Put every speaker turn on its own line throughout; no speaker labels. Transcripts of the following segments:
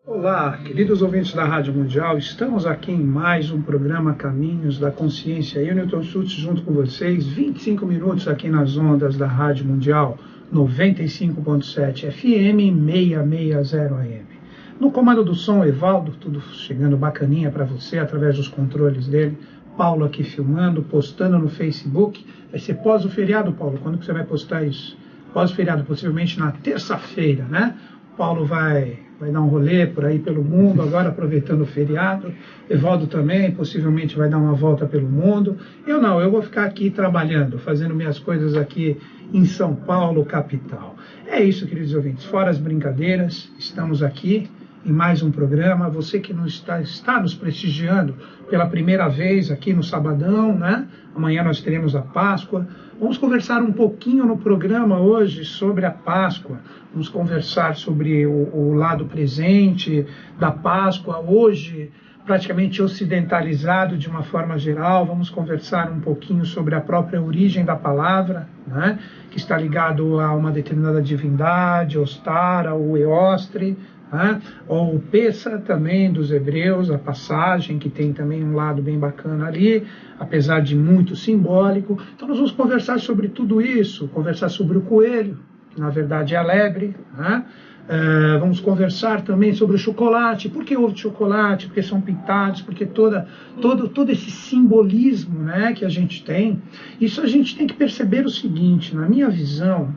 Olá, queridos ouvintes da Rádio Mundial, estamos aqui em mais um programa Caminhos da Consciência. Eu, Newton Schultz, junto com vocês, 25 minutos aqui nas ondas da Rádio Mundial, 95.7 FM e 660 AM. No comando do som, Evaldo, tudo chegando bacaninha para você, através dos controles dele. Paulo aqui filmando, postando no Facebook. Vai ser pós o feriado, Paulo, quando que você vai postar isso? Pós o feriado, possivelmente na terça-feira, né? Paulo vai dar um rolê por aí pelo mundo, agora aproveitando o feriado. Evaldo também, possivelmente vai dar uma volta pelo mundo. Eu não, eu vou ficar aqui trabalhando, fazendo minhas coisas aqui em São Paulo, capital. É isso, queridos ouvintes, fora as brincadeiras, estamos aqui em mais um programa. Você que está nos prestigiando pela primeira vez aqui no Sabadão, né? Amanhã nós teremos a Páscoa. Vamos conversar um pouquinho no programa hoje sobre a Páscoa. Vamos conversar sobre o lado presente da Páscoa, hoje praticamente ocidentalizado de uma forma geral. Vamos conversar um pouquinho sobre a própria origem da palavra, né? Que está ligado a uma determinada divindade, Ostara ou Eostre, ou o Pessa também dos hebreus, a passagem que tem também um lado bem bacana ali, apesar de muito simbólico. Então nós vamos conversar sobre tudo isso, conversar sobre o coelho, que na verdade é a lebre, vamos conversar também sobre o chocolate. Por que ovo de chocolate? Porque são pintados, porque todo esse simbolismo, né, que a gente tem. Isso a gente tem que perceber o seguinte, na minha visão,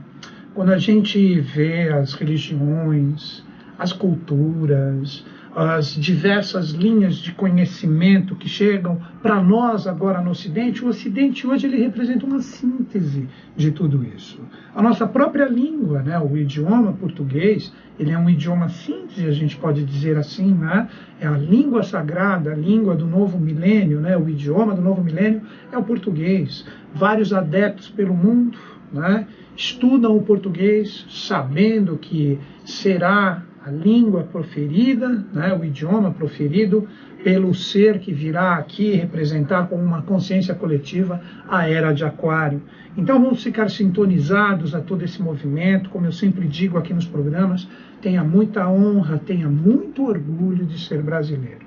quando a gente vê as religiões, as culturas, as diversas linhas de conhecimento que chegam para nós agora no Ocidente, o Ocidente hoje ele representa uma síntese de tudo isso. A nossa própria língua, né, o idioma português, ele é um idioma síntese, a gente pode dizer assim, né? É a língua sagrada, a língua do novo milênio, né? O idioma do novo milênio é o português. Vários adeptos pelo mundo, né, estudam o português sabendo que será a língua proferida, né, o idioma proferido pelo ser que virá aqui representar como uma consciência coletiva a Era de Aquário. Então vamos ficar sintonizados a todo esse movimento, como eu sempre digo aqui nos programas, tenha muita honra, tenha muito orgulho de ser brasileiro.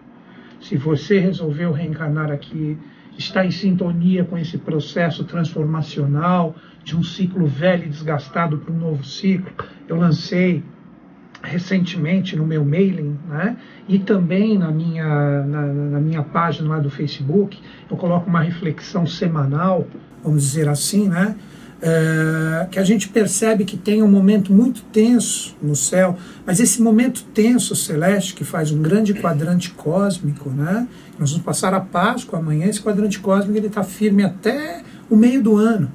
Se você resolveu reencarnar aqui, está em sintonia com esse processo transformacional de um ciclo velho e desgastado para um novo ciclo, eu lancei recentemente no meu mailing, né, e também na minha página lá do Facebook, eu coloco uma reflexão semanal, vamos dizer assim, né, que a gente percebe que tem um momento muito tenso no céu, mas esse momento tenso celeste que faz um grande quadrante cósmico, né, nós vamos passar a Páscoa amanhã, esse quadrante cósmico ele está firme até o meio do ano.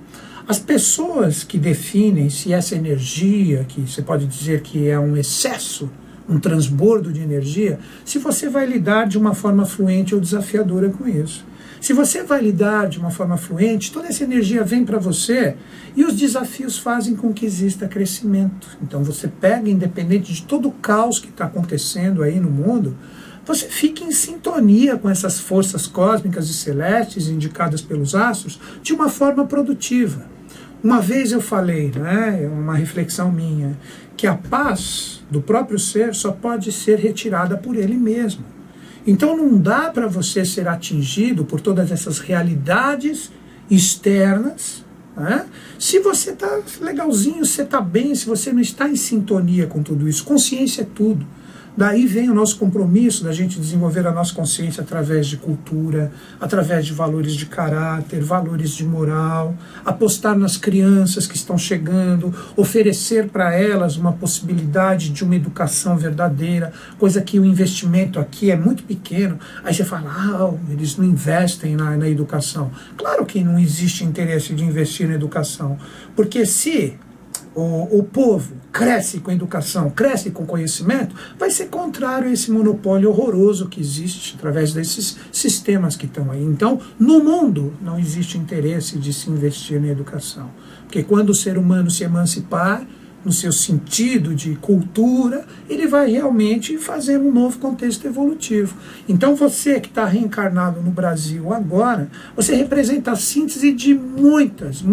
As pessoas que definem se essa energia, que você pode dizer que é um excesso, um transbordo de energia, se você vai lidar de uma forma fluente ou desafiadora com isso. Se você vai lidar de uma forma fluente, toda essa energia vem para você e os desafios fazem com que exista crescimento. Então você pega, independente de todo o caos que está acontecendo aí no mundo, você fica em sintonia com essas forças cósmicas e celestes indicadas pelos astros de uma forma produtiva. Uma vez eu falei, né, uma reflexão minha, que a paz do próprio ser só pode ser retirada por ele mesmo. Então não dá para você ser atingido por todas essas realidades externas, né, se você está legalzinho, você está bem, se você não está em sintonia com tudo isso. Consciência é tudo. Daí vem o nosso compromisso da gente desenvolver a nossa consciência através de cultura, através de valores de caráter, valores de moral, apostar nas crianças que estão chegando, oferecer para elas uma possibilidade de uma educação verdadeira, coisa que o investimento aqui é muito pequeno. Aí você fala, eles não investem na educação. Claro que não existe interesse de investir na educação, porque se o povo cresce com educação, cresce com conhecimento, vai ser contrário a esse monopólio horroroso que existe através desses sistemas que estão aí. Então, no mundo, não existe interesse de se investir na educação. Porque quando o ser humano se emancipar, no seu sentido de cultura, ele vai realmente fazer um novo contexto evolutivo. Então você que está reencarnado no Brasil agora, você representa a síntese de muitas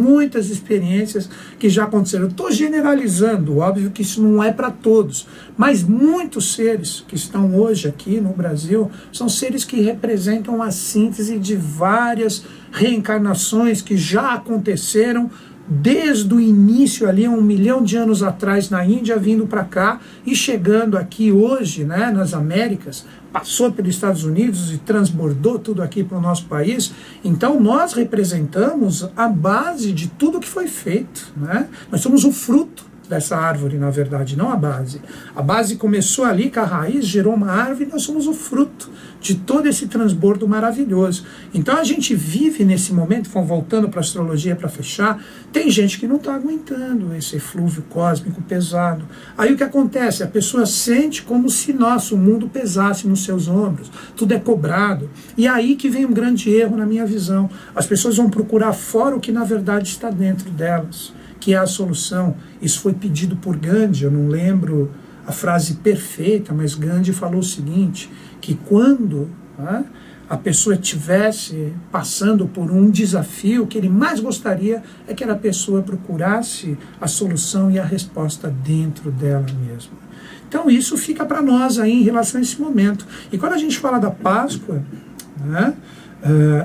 experiências que já aconteceram. Eu estou generalizando, óbvio que isso não é para todos, mas muitos seres que estão hoje aqui no Brasil são seres que representam a síntese de várias reencarnações que já aconteceram desde o início ali, 1 milhão de anos atrás na Índia, vindo para cá e chegando aqui hoje, né, nas Américas, passou pelos Estados Unidos e transbordou tudo aqui para o nosso país. Então nós representamos a base de tudo que foi feito, né? Nós somos o fruto dessa árvore, na verdade, não a base. A base começou ali com a raiz, gerou uma árvore, e nós somos o fruto de todo esse transbordo maravilhoso. Então a gente vive nesse momento, voltando para a astrologia para fechar, tem gente que não está aguentando esse eflúvio cósmico pesado. Aí o que acontece? A pessoa sente como se nosso mundo pesasse nos seus ombros, tudo é cobrado. E aí que vem um grande erro na minha visão. As pessoas vão procurar fora o que na verdade está dentro delas, que é a solução. Isso foi pedido por Gandhi, eu não lembro a frase perfeita, mas Gandhi falou o seguinte, que quando a pessoa estivesse passando por um desafio, o que ele mais gostaria é que a pessoa procurasse a solução e a resposta dentro dela mesma. Então isso fica para nós aí em relação a esse momento. E quando a gente fala da Páscoa, né,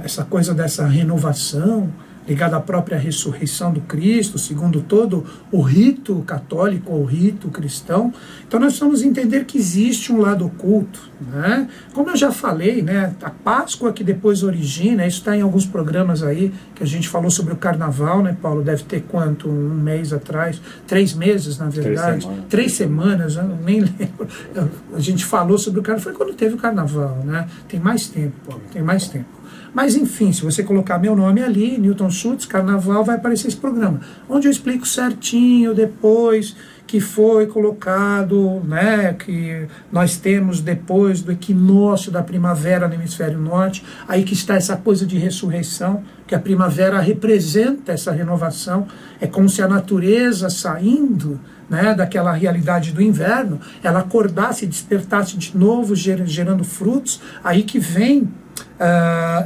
essa coisa dessa renovação, ligado à própria ressurreição do Cristo, segundo todo o rito católico ou rito cristão. Então nós precisamos entender que existe um lado oculto, né? Como eu já falei, né, a Páscoa que depois origina, isso está em alguns programas aí, que a gente falou sobre o Carnaval, né, Paulo? Deve ter quanto? Um mês atrás? 3 meses, na verdade? 3 semanas, eu nem lembro. A gente falou sobre o Carnaval, foi quando teve o Carnaval, né? Tem mais tempo, Paulo, tem mais tempo. Mas enfim, se você colocar meu nome ali, Newton Schultz, Carnaval, vai aparecer esse programa, onde eu explico certinho depois que foi colocado, né, que nós temos depois do equinócio da primavera no hemisfério norte, aí que está essa coisa de ressurreição, que a primavera representa essa renovação, é como se a natureza saindo, né, daquela realidade do inverno, ela acordasse, despertasse de novo, gerando frutos, aí que vem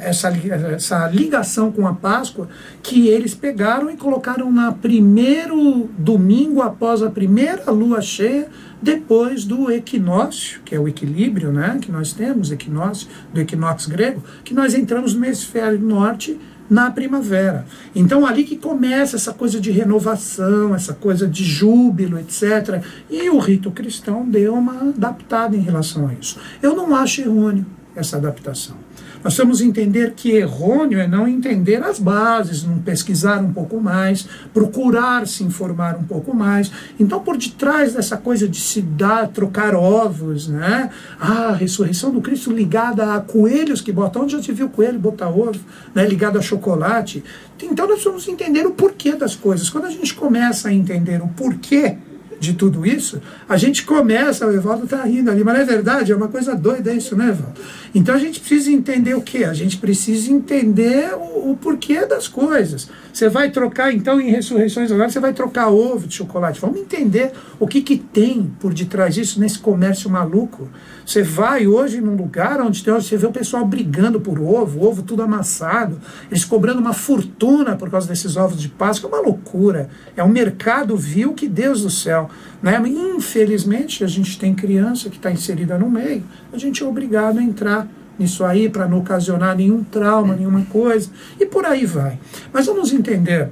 essa ligação com a Páscoa, que eles pegaram e colocaram no primeiro domingo após a primeira lua cheia, depois do equinócio, que é o equilíbrio, né, que nós temos, equinócio, do equinócio grego, que nós entramos no hemisfério norte na primavera. Então ali que começa essa coisa de renovação, essa coisa de júbilo, etc. E o rito cristão deu uma adaptada em relação a isso. Eu não acho errôneo essa adaptação. Nós precisamos entender que errôneo é não entender as bases, não pesquisar um pouco mais, procurar se informar um pouco mais. Então, por detrás dessa coisa de se dar, trocar ovos, né? A ressurreição do Cristo ligada a coelhos que botam, onde já se viu coelho botar ovo, né? Ligado a chocolate. Então, nós precisamos entender o porquê das coisas. Quando a gente começa a entender o porquê de tudo isso, a gente começa, o Evaldo está rindo ali, mas não é verdade, é uma coisa doida isso, né, Evaldo? Então a gente precisa entender o quê? A gente precisa entender o porquê das coisas. Você vai trocar, então, em ressurreições agora, você vai trocar ovo de chocolate. Vamos entender o que tem por detrás disso nesse comércio maluco. Você vai hoje num lugar onde você vê o pessoal brigando por ovo tudo amassado, eles cobrando uma fortuna por causa desses ovos de Páscoa, é uma loucura. É um mercado vil que Deus do céu. Né? Infelizmente, a gente tem criança que está inserida no meio, a gente é obrigado a entrar nisso aí para não ocasionar nenhum trauma, nenhuma coisa, e por aí vai. Mas vamos entender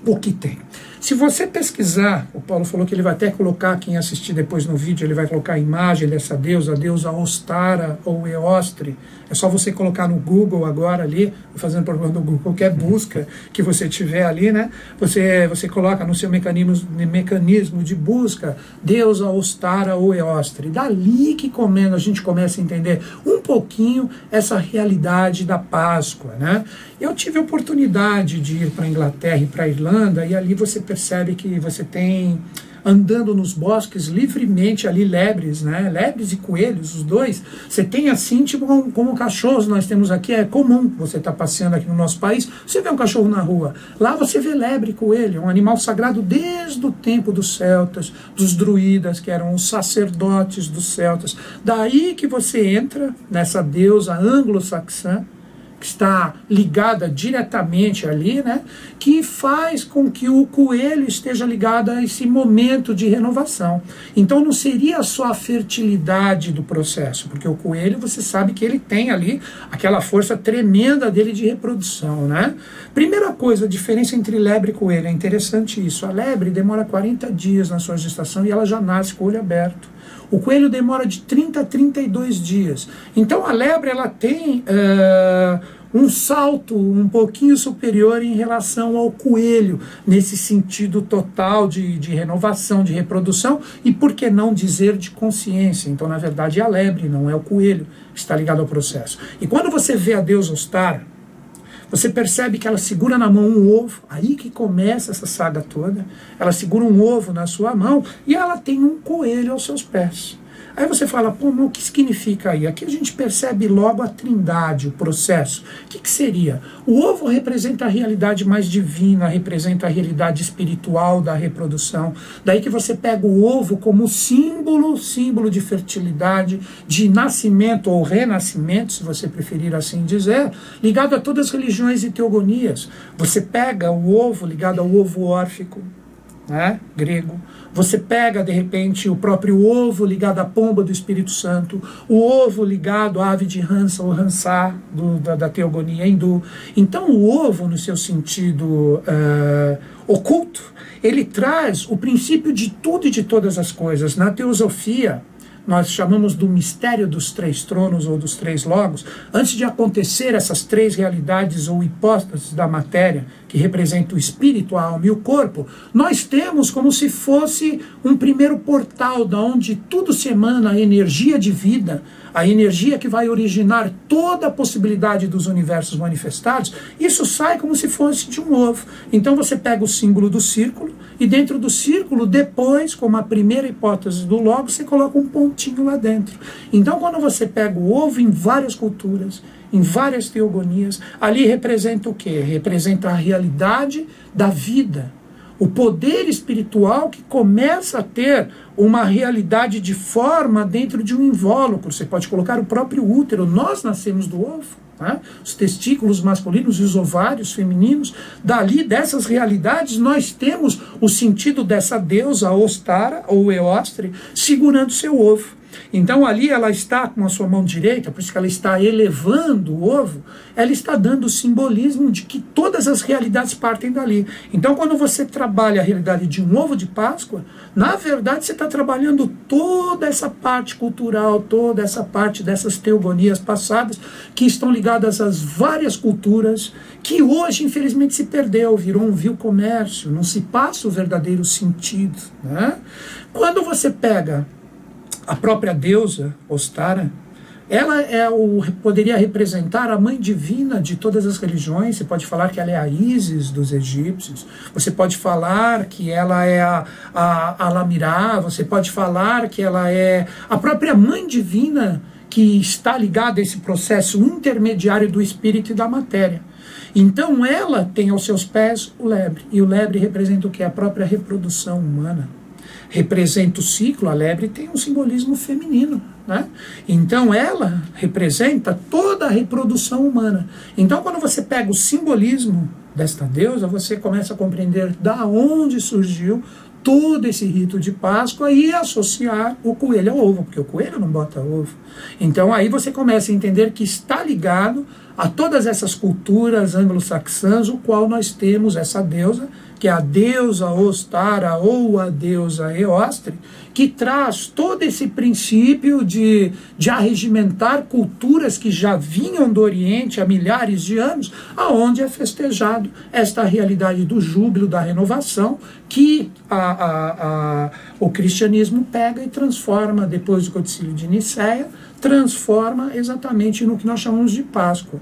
o que tem. Se você pesquisar, o Paulo falou que ele vai até colocar, quem assistir depois no vídeo, ele vai colocar a imagem dessa deusa, a deusa Ostara ou Eostre. É só você colocar no Google agora ali, fazendo programa do Google, qualquer busca que você tiver ali, né? Você coloca no seu mecanismo de busca, deusa Ostara ou Eostre. Dali que a gente começa a entender um pouquinho essa realidade da Páscoa, né? Eu tive a oportunidade de ir para a Inglaterra e para a Irlanda, e ali você percebe que você tem andando nos bosques livremente ali, lebres, né? Lebres e coelhos, os dois. Você tem assim, tipo como cachorros nós temos aqui, é comum. Você está passeando aqui no nosso país, você vê um cachorro na rua. Lá você vê lebre e coelho, um animal sagrado desde o tempo dos celtas, dos druidas, que eram os sacerdotes dos celtas. Daí que você entra nessa deusa anglo-saxã, que está ligada diretamente ali, né, que faz com que o coelho esteja ligado a esse momento de renovação. Então não seria só a fertilidade do processo, porque o coelho, você sabe que ele tem ali aquela força tremenda dele de reprodução, né? Primeira coisa, a diferença entre lebre e coelho, é interessante isso. A lebre demora 40 dias na sua gestação e ela já nasce com o olho aberto. O coelho demora de 30 a 32 dias. Então a lebre ela tem um salto um pouquinho superior em relação ao coelho, nesse sentido total de renovação, de reprodução e, por que não dizer, de consciência. Então, na verdade, é a lebre, não é o coelho que está ligado ao processo. E quando você vê a deusa Ostara, você percebe que ela segura na mão um ovo, aí que começa essa saga toda. Ela segura um ovo na sua mão e ela tem um coelho aos seus pés. Aí você fala, pô, mas o que significa aí? Aqui a gente percebe logo a trindade, o processo. O que seria? O ovo representa a realidade mais divina, representa a realidade espiritual da reprodução. Daí que você pega o ovo como símbolo de fertilidade, de nascimento ou renascimento, se você preferir assim dizer, ligado a todas as religiões e teogonias. Você pega o ovo ligado ao ovo órfico, né, grego. Você pega, de repente, o próprio ovo ligado à pomba do Espírito Santo, o ovo ligado à ave de Hansa ou Hansá, da teogonia hindu. Então, o ovo, no seu sentido oculto, ele traz o princípio de tudo e de todas as coisas. Na teosofia, nós chamamos do mistério dos três tronos ou dos três logos. Antes de acontecer essas três realidades ou hipóstases da matéria, que representa o espírito, a alma e o corpo, nós temos como se fosse um primeiro portal da onde tudo se emana, a energia de vida, a energia que vai originar toda a possibilidade dos universos manifestados. Isso sai como se fosse de um ovo. Então você pega o símbolo do círculo e dentro do círculo, depois, como a primeira hipótese do logo, você coloca um pontinho lá dentro. Então quando você pega o ovo em várias culturas, em várias teogonias, ali representa o quê? Representa a realidade da vida. O poder espiritual que começa a ter uma realidade de forma dentro de um invólucro. Você pode colocar o próprio útero. Nós nascemos do ovo, né? Os testículos masculinos e os ovários femininos. Dali, dessas realidades, nós temos o sentido dessa deusa Ostara ou Eostre segurando seu ovo. Então ali ela está com a sua mão direita, por isso que ela está elevando o ovo, ela está dando o simbolismo de que todas as realidades partem dali. Então quando você trabalha a realidade de um ovo de Páscoa, na verdade você está trabalhando toda essa parte cultural, toda essa parte dessas teogonias passadas que estão ligadas às várias culturas, que hoje infelizmente se perdeu, virou um vil comércio, não se passa o verdadeiro sentido, né? Quando você pega a própria deusa Ostara, ela poderia representar a mãe divina de todas as religiões. Você pode falar que ela é a Ísis dos egípcios, você pode falar que ela é a Lamirá, você pode falar que ela é a própria mãe divina que está ligada a esse processo intermediário do espírito e da matéria. Então ela tem aos seus pés o lebre, e o lebre representa o que? A própria reprodução humana. Representa o ciclo, a lebre tem um simbolismo feminino, né? Então ela representa toda a reprodução humana. Então quando você pega o simbolismo desta deusa, você começa a compreender da onde surgiu todo esse rito de Páscoa e associar o coelho ao ovo, porque o coelho não bota ovo. Então aí você começa a entender que está ligado a todas essas culturas anglo-saxãs, o qual nós temos essa deusa, que é a deusa Ostara ou a deusa Eostre, que traz todo esse princípio de arregimentar culturas que já vinham do Oriente há milhares de anos, aonde é festejado esta realidade do júbilo, da renovação, que o cristianismo pega e transforma, depois do Concílio de Nicéia, transforma exatamente no que nós chamamos de Páscoa.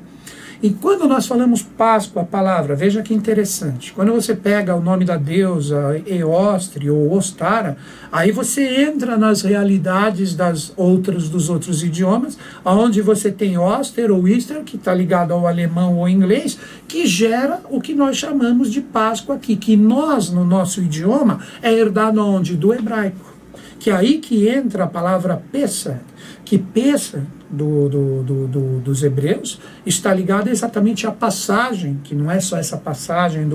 E quando nós falamos Páscoa, a palavra, veja que interessante, quando você pega o nome da deusa Eostre ou Ostara, aí você entra nas realidades dos outros idiomas, onde você tem Oster ou Easter, que está ligado ao alemão ou inglês, que gera o que nós chamamos de Páscoa aqui, que nós, no nosso idioma, é herdado onde? Do hebraico. Que é aí que entra a palavra Pesach, que Pesach dos hebreus está ligada exatamente à passagem, que não é só essa passagem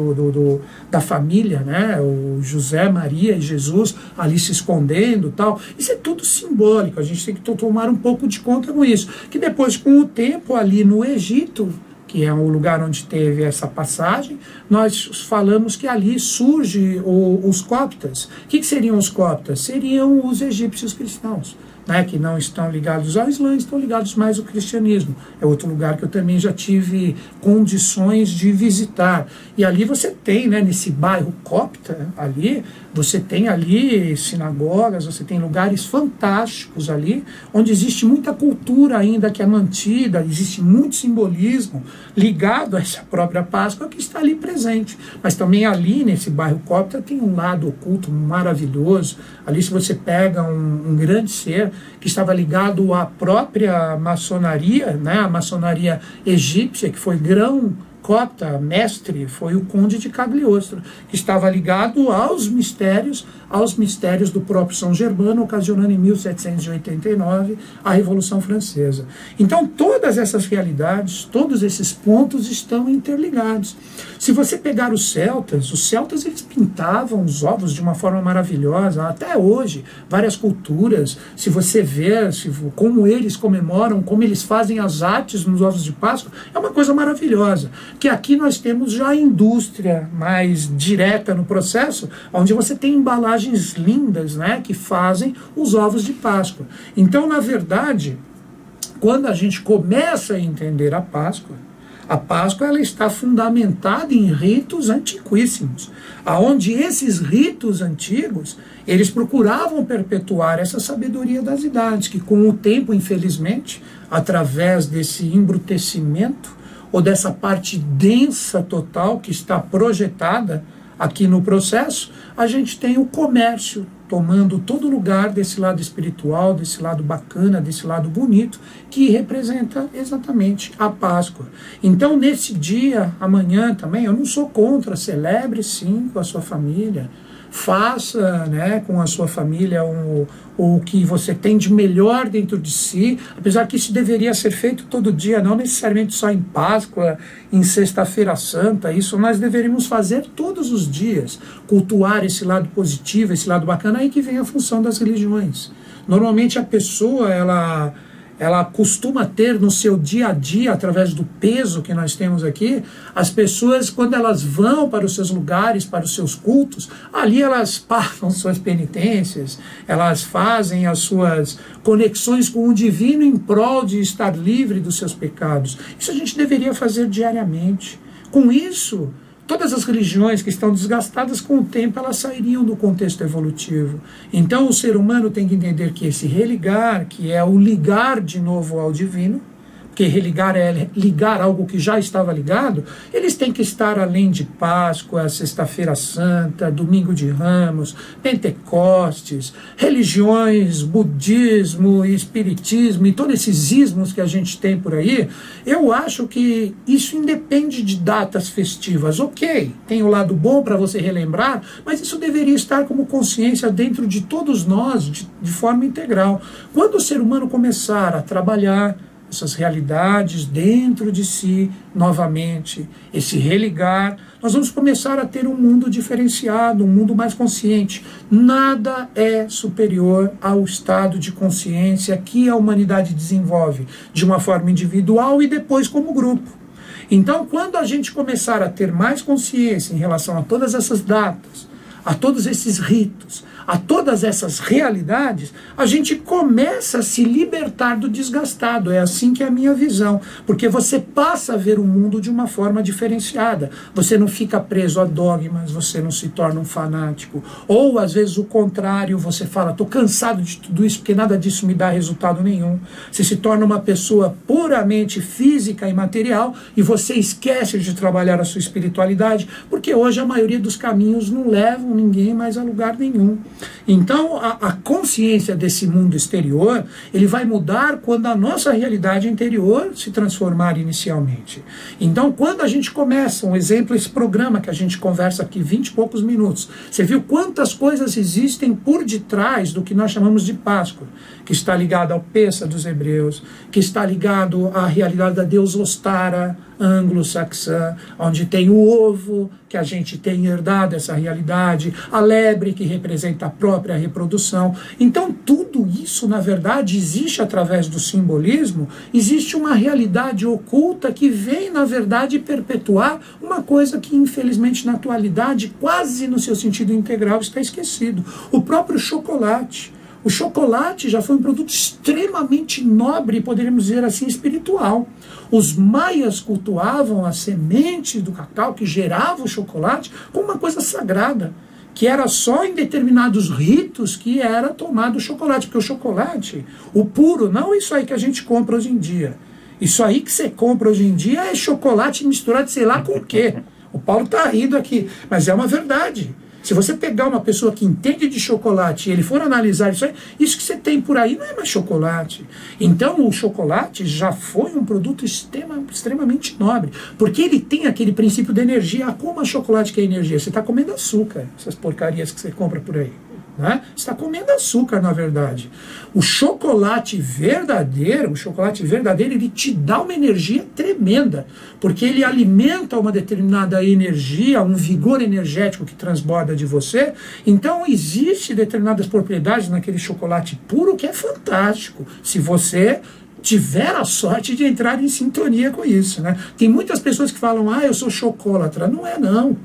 da família, né? O José, Maria e Jesus ali se escondendo, tal. Isso é tudo simbólico, a gente tem que tomar um pouco de conta com isso, que depois, com o tempo, ali no Egito, que é o lugar onde teve essa passagem, nós falamos que ali surge os coptas. O que seriam os coptas? Seriam os egípcios cristãos, né, que não estão ligados ao Islã, estão ligados mais ao cristianismo. É outro lugar que eu também já tive condições de visitar. E ali você tem, né, nesse bairro copta, ali, você tem ali sinagogas, você tem lugares fantásticos ali, onde existe muita cultura ainda que é mantida, existe muito simbolismo ligado a essa própria Páscoa que está ali presente. Mas também ali, nesse bairro copta, tem um lado oculto maravilhoso. Ali, se você pega um grande ser que estava ligado à própria maçonaria, né, a maçonaria egípcia, que foi grão copta, mestre, foi o conde de Cagliostro, que estava ligado aos mistérios do próprio São Germano, ocasionando em 1789 a Revolução Francesa. Então, todas essas realidades, todos esses pontos estão interligados. Se você pegar os celtas eles pintavam os ovos de uma forma maravilhosa, até hoje, várias culturas, se você ver como eles comemoram, como eles fazem as artes nos ovos de Páscoa, é uma coisa maravilhosa. Que aqui nós temos já a indústria mais direta no processo, onde você tem embalagens lindas, né, que fazem os ovos de Páscoa. Então, na verdade, quando a gente começa a entender a Páscoa ela está fundamentada em ritos antiquíssimos, aonde esses ritos antigos, eles procuravam perpetuar essa sabedoria das idades, que com o tempo, infelizmente, através desse embrutecimento, ou dessa parte densa total que está projetada aqui no processo, a gente tem o comércio tomando todo lugar desse lado espiritual, desse lado bacana, desse lado bonito, que representa exatamente a Páscoa. Então, nesse dia, amanhã também, eu não sou contra, celebre sim com a sua família, faça, né, com a sua família o que você tem de melhor dentro de si, apesar que isso deveria ser feito todo dia, não necessariamente só em Páscoa, em Sexta-feira Santa, isso nós deveríamos fazer todos os dias, cultuar esse lado positivo, esse lado bacana, aí que vem a função das religiões. Normalmente a pessoa, ela costuma ter no seu dia a dia, através do peso que nós temos aqui, as pessoas, quando elas vão para os seus lugares, para os seus cultos, ali elas pagam suas penitências, elas fazem as suas conexões com o divino em prol de estar livre dos seus pecados. Isso a gente deveria fazer diariamente. Com isso, todas as religiões que estão desgastadas, com o tempo elas sairiam do contexto evolutivo. Então o ser humano tem que entender que esse religar, que é o ligar de novo ao divino, porque religar é ligar algo que já estava ligado, eles têm que estar além de Páscoa, Sexta-feira Santa, Domingo de Ramos, Pentecostes, religiões, budismo, espiritismo e todos esses ismos que a gente tem por aí. Eu acho que isso independe de datas festivas. Ok, tem o lado bom para você relembrar, mas isso deveria estar como consciência dentro de todos nós, de forma integral. Quando o ser humano começar a trabalhar essas realidades dentro de si, novamente, esse religar, nós vamos começar a ter um mundo diferenciado, um mundo mais consciente. Nada é superior ao estado de consciência que a humanidade desenvolve de uma forma individual e depois como grupo. Então, quando a gente começar a ter mais consciência em relação a todas essas datas, a todos esses ritos, a todas essas realidades, a gente começa a se libertar do desgastado. É assim que é a minha visão, porque você passa a ver o mundo de uma forma diferenciada. Você não fica preso a dogmas, você não se torna um fanático. Ou, às vezes, o contrário, você fala, estou cansado de tudo isso, porque nada disso me dá resultado nenhum. Você se torna uma pessoa puramente física e material, e você esquece de trabalhar a sua espiritualidade, porque hoje a maioria dos caminhos não levam ninguém mais a lugar nenhum. Então, a consciência desse mundo exterior, ele vai mudar quando a nossa realidade interior se transformar inicialmente. Então, quando a gente começa, um exemplo, esse programa que a gente conversa aqui 20 e poucos minutos, você viu quantas coisas existem por detrás do que nós chamamos de Páscoa, que está ligado ao Pêssego dos hebreus, que está ligado à realidade da deusa Ostara, anglo-saxã, onde tem o ovo, que a gente tem herdado essa realidade, a lebre, que representa a própria reprodução. Então, tudo isso, na verdade, existe através do simbolismo, existe uma realidade oculta que vem, na verdade, perpetuar uma coisa que, infelizmente, na atualidade, quase no seu sentido integral, está esquecido. O próprio chocolate. O chocolate já foi um produto extremamente nobre, poderíamos dizer assim, espiritual. Os maias cultuavam a semente do cacau que gerava o chocolate como uma coisa sagrada, que era só em determinados ritos que era tomado o chocolate, porque o chocolate, o puro, não isso aí que a gente compra hoje em dia. Isso aí que você compra hoje em dia é chocolate misturado sei lá com o quê. O Paulo está rindo aqui, mas é uma verdade. Se você pegar uma pessoa que entende de chocolate e ele for analisar isso que você tem por aí não é mais chocolate. Então o chocolate já foi um produto extremamente nobre, porque ele tem aquele princípio de energia. Como a chocolate que é energia? Você está comendo açúcar, essas porcarias que você compra por aí. Né? Você está comendo açúcar, na verdade. O chocolate verdadeiro, ele te dá uma energia tremenda, porque ele alimenta uma determinada energia, um vigor energético que transborda de você. Então, existe determinadas propriedades naquele chocolate puro que é fantástico, se você tiver a sorte de entrar em sintonia com isso. Né? Tem muitas pessoas que falam, eu sou chocolatra. Não é, não.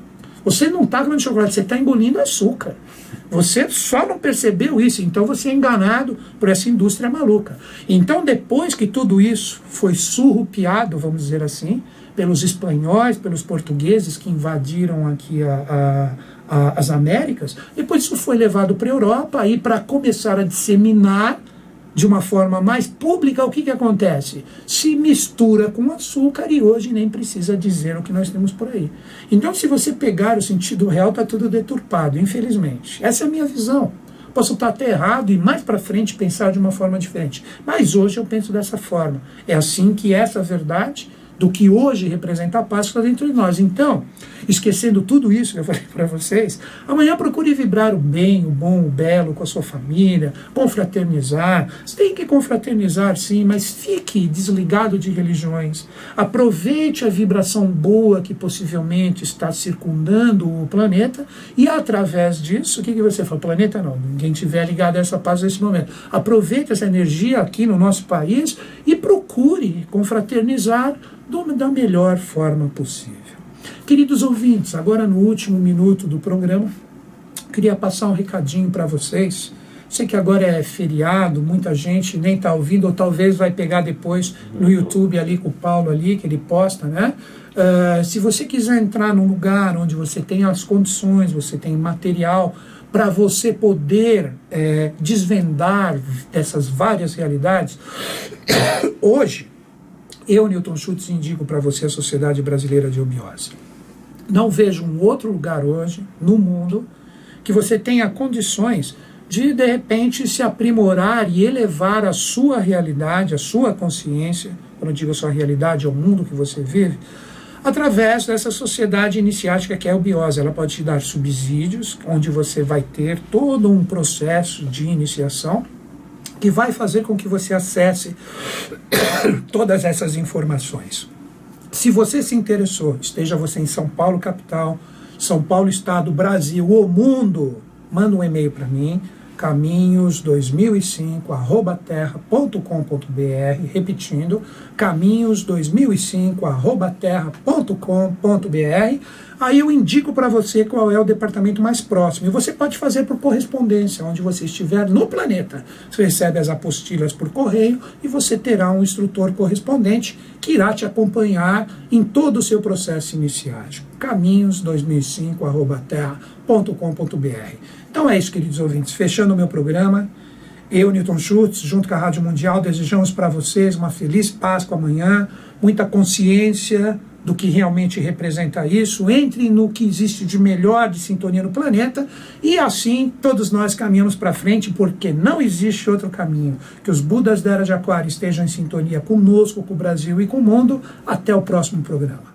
Você não está comendo chocolate, você está engolindo açúcar. Você só não percebeu isso, então você é enganado por essa indústria maluca. Então, depois que tudo isso foi surrupiado, vamos dizer assim, pelos espanhóis, pelos portugueses que invadiram aqui as Américas, depois isso foi levado para a Europa, aí para começar a disseminar de uma forma mais pública, o que acontece? Se mistura com açúcar e hoje nem precisa dizer o que nós temos por aí. Então, se você pegar o sentido real, está tudo deturpado, infelizmente. Essa é a minha visão. Posso estar até errado e mais para frente pensar de uma forma diferente. Mas hoje eu penso dessa forma. É assim que essa verdade do que hoje representa a paz está dentro de nós. Então, esquecendo tudo isso que eu falei para vocês, amanhã procure vibrar o bem, o bom, o belo com a sua família, confraternizar. Você tem que confraternizar, sim, mas fique desligado de religiões. Aproveite a vibração boa que possivelmente está circundando o planeta e, através disso, o que você fala? Planeta não, ninguém tiver ligado a essa paz nesse momento. Aproveite essa energia aqui no nosso país e procure confraternizar da melhor forma possível. Queridos ouvintes, agora no último minuto do programa, queria passar um recadinho para vocês. Sei que agora é feriado, muita gente nem está ouvindo, ou talvez vai pegar depois no YouTube ali com o Paulo ali, que ele posta, né? Se você quiser entrar num lugar onde você tem as condições, você tem material para você poder desvendar dessas várias realidades, hoje, eu, Newton Schultz, indico para você a Sociedade Brasileira de Obiose. Não vejo um outro lugar hoje, no mundo, que você tenha condições de repente, se aprimorar e elevar a sua realidade, a sua consciência, quando eu digo a sua realidade, é o mundo que você vive, através dessa sociedade iniciática que é a Obiose. Ela pode te dar subsídios, onde você vai ter todo um processo de iniciação, que vai fazer com que você acesse todas essas informações. Se você se interessou, esteja você em São Paulo, capital, São Paulo, estado, Brasil ou mundo, manda um e-mail para mim, caminhos2005@terra.com.br, repetindo, caminhos2005@terra.com.br. aí eu indico para você qual é o departamento mais próximo. E você pode fazer por correspondência, onde você estiver no planeta. Você recebe as apostilas por correio e você terá um instrutor correspondente que irá te acompanhar em todo o seu processo iniciático. caminhos2005@terra.com.br. Então é isso, queridos ouvintes. Fechando o meu programa, eu, Newton Schultz, junto com a Rádio Mundial, desejamos para vocês uma feliz Páscoa amanhã, muita consciência do que realmente representa isso, entre no que existe de melhor de sintonia no planeta, e assim todos nós caminhamos para frente, porque não existe outro caminho. Que os Budas da Era de Aquário estejam em sintonia conosco, com o Brasil e com o mundo. Até o próximo programa.